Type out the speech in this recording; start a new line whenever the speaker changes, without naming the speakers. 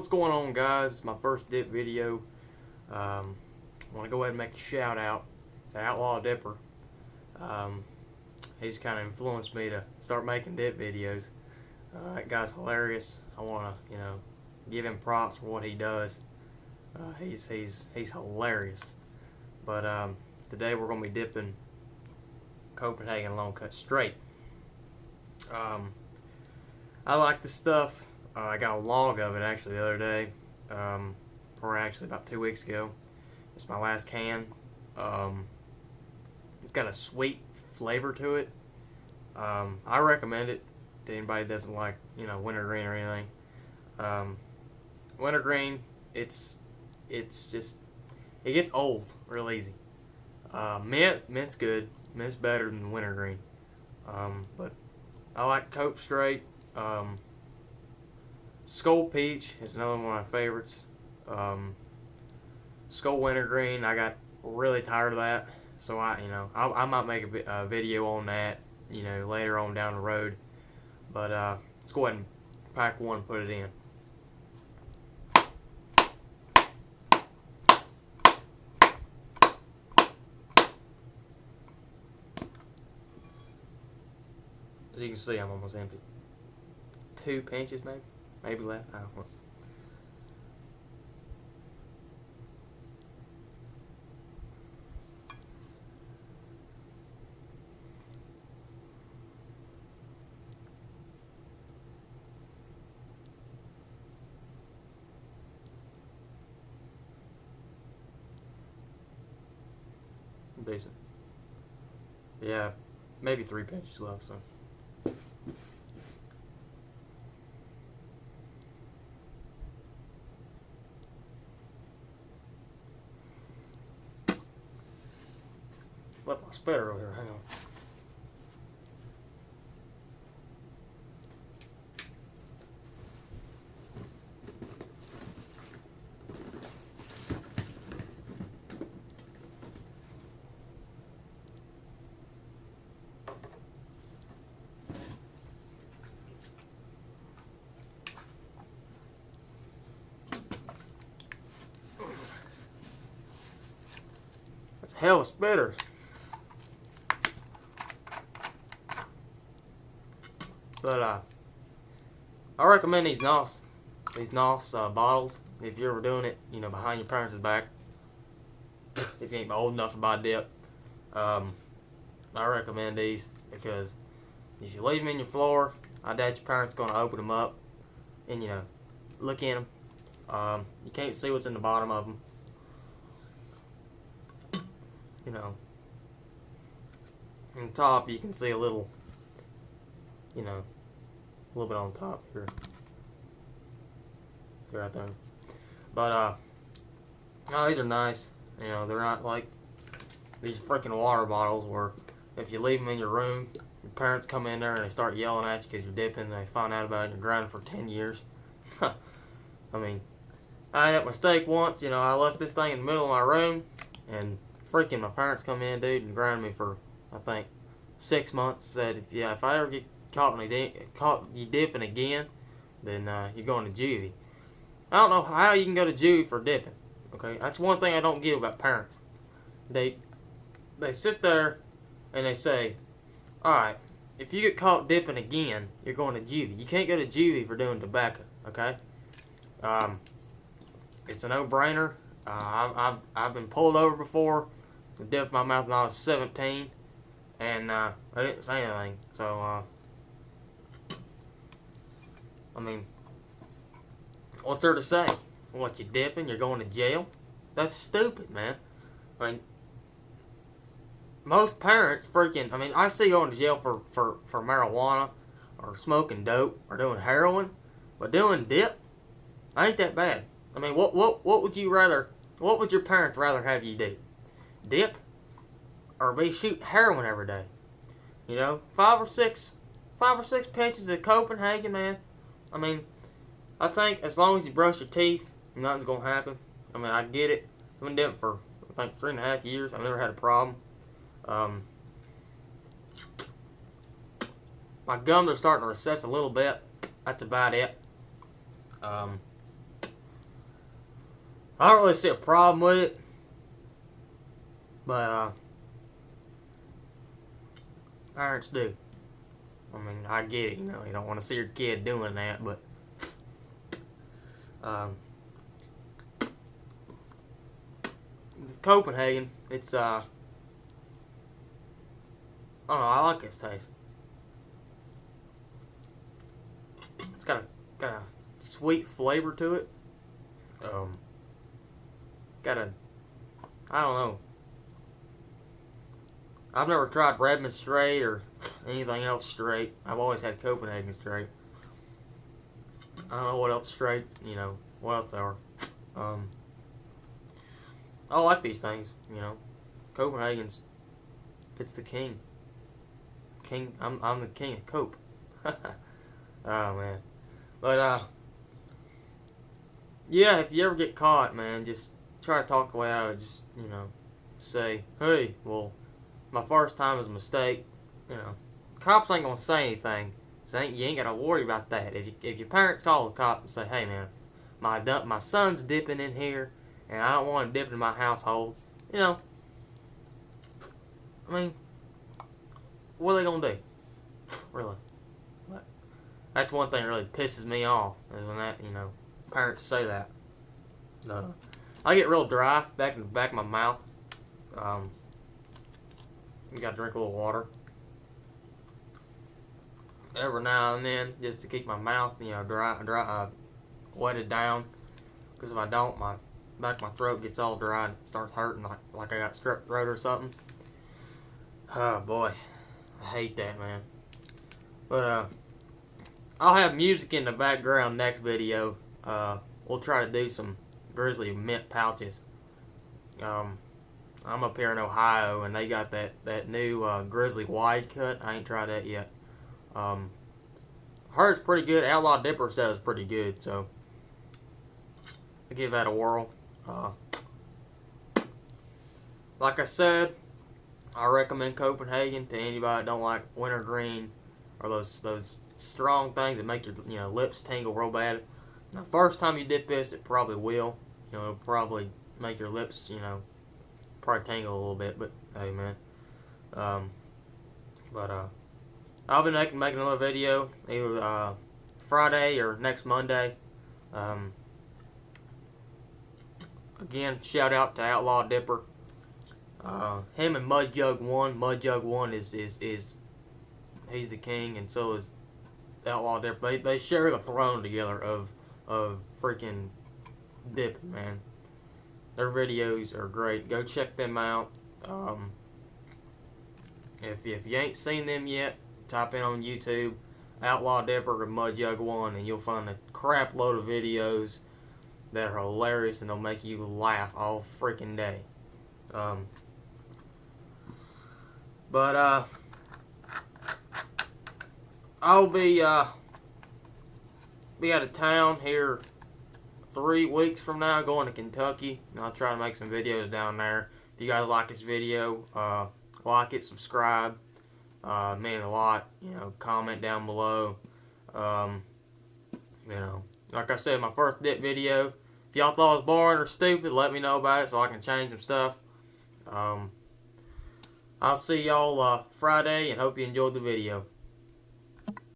What's going on, guys? It's my first dip video. I want to go ahead and make a shout out to Outlaw Dipper. He's kind of influenced me to start making dip videos. That guy's hilarious. I want to, give him props for what he does. He's hilarious. But today we're gonna be dipping Copenhagen long cut straight. I like this stuff. I got a log of it actually the other day, or actually about 2 weeks ago. It's my last can. It's got a sweet flavor to it. I recommend it to anybody that doesn't like, wintergreen or anything. Wintergreen, it's just, it gets old real easy. Mint's good. Mint's better than wintergreen. But I like Cope Straight. Skull Peach is another one of my favorites. Skull Wintergreen, I got really tired of that, so I might make a video on that, later on down the road. But let's go ahead and pack one and put it in. As you can see, I'm almost empty. 2 pinches, maybe left. I don't know. Decent. Yeah, maybe 3 pinches left. So. Flip my spitter over here, hang on. That's a hell of a spitter. But I recommend these NOS bottles if you're ever doing it, behind your parents' back. If you ain't old enough to buy dip, I recommend these because if you leave them in your floor, I doubt your parents gonna open them up and look in them. You can't see what's in the bottom of them. On top you can see a little. A little bit on top here. Right there. But, these are nice. They're not like these freaking water bottles where if you leave them in your room, your parents come in there and they start yelling at you because you're dipping and they find out about it and you're grinding for 10 years. I mean, I had that mistake once. I left this thing in the middle of my room and freaking my parents come in, dude, and grind me for, I think, 6 months. Said, if I ever get caught you dipping again, then you're going to juvie. I don't know how you can go to juvie for dipping. Okay, that's one thing I don't get about parents. They sit there and they say, all right, if you get caught dipping again, you're going to juvie. You can't go to juvie for doing tobacco. Okay, it's a no-brainer. I've been pulled over before, dipped my mouth when I was 17, and I didn't say anything. So I mean, what's there to say? What, you dipping? You're going to jail? That's stupid, man. I mean, most parents freaking, I see going to jail for marijuana or smoking dope or doing heroin, but doing dip ain't that bad. What would you rather, what would your parents rather have you do? Dip or be shooting heroin every day? 5 or 6 pinches of Copenhagen, man. I think as long as you brush your teeth, nothing's going to happen. I get it. I've been dipping for, I think, 3.5 years. I've never had a problem. My gums are starting to recess a little bit. That's about it. I don't really see a problem with it, but parents do. I mean, I get it. You know, you don't want to see your kid doing that, but Copenhagen, it's I don't know. I like its taste. It's got a sweet flavor to it. Got a, I don't know. I've never tried Redmond Straight or anything else straight. I've always had Copenhagen Straight. I don't know what else straight. You know what else there are. I like these things. You know, Copenhagen's. It's the king. King. I'm the king of Cope. Oh man. But yeah, if you ever get caught, man, just try to talk the way out of it. Just, you know, say, hey, well, my first time was a mistake. You know, cops ain't gonna say anything, so you ain't gotta worry about that. If your parents call the cop and say, hey man, my son's dipping in here, and I don't want him dipping in my household, you know, I mean, what are they gonna do? Really? But that's one thing that really pisses me off, is when that, you know, parents say that. I get real dry back in the back of my mouth. You gotta drink a little water every now and then, just to keep my mouth, you know, dry, wetted down. Because if I don't, my back of my throat gets all dry and it starts hurting like I got strep throat or something. Oh boy, I hate that, man. But I'll have music in the background next video. We'll try to do some Grizzly mint pouches. I'm up here in Ohio, and they got that new Grizzly wide cut. I ain't tried that yet. Heard it's pretty good. Outlaw Dipper says it's pretty good, so I'll give that a whirl. Like I said, I recommend Copenhagen to anybody that don't like wintergreen or those strong things that make your lips tingle real bad. Now, first time you dip this, it probably will. You know, it'll probably make your lips, probably tingle a little bit. But hey, man. I'll be making another video either Friday or next Monday. Again, shout out to Outlaw Dipper. Him and Mud Jug One. Mud Jug One is he's the king, and so is Outlaw Dipper. They share the throne together of freaking dipping, man. Their videos are great. Go check them out. If you ain't seen them yet, type in on YouTube Outlaw Dipper or Mud Jug One, and you'll find a crap load of videos that are hilarious and they'll make you laugh all freaking day. I'll be out of town here 3 weeks from now, going to Kentucky, and I'll try to make some videos down there. If you guys like this video, like it, subscribe, mean a lot. Comment down below. Like I said, my first dip video. If y'all thought it was boring or stupid, let me know about it so I can change some stuff. I'll see y'all Friday, and hope you enjoyed the video.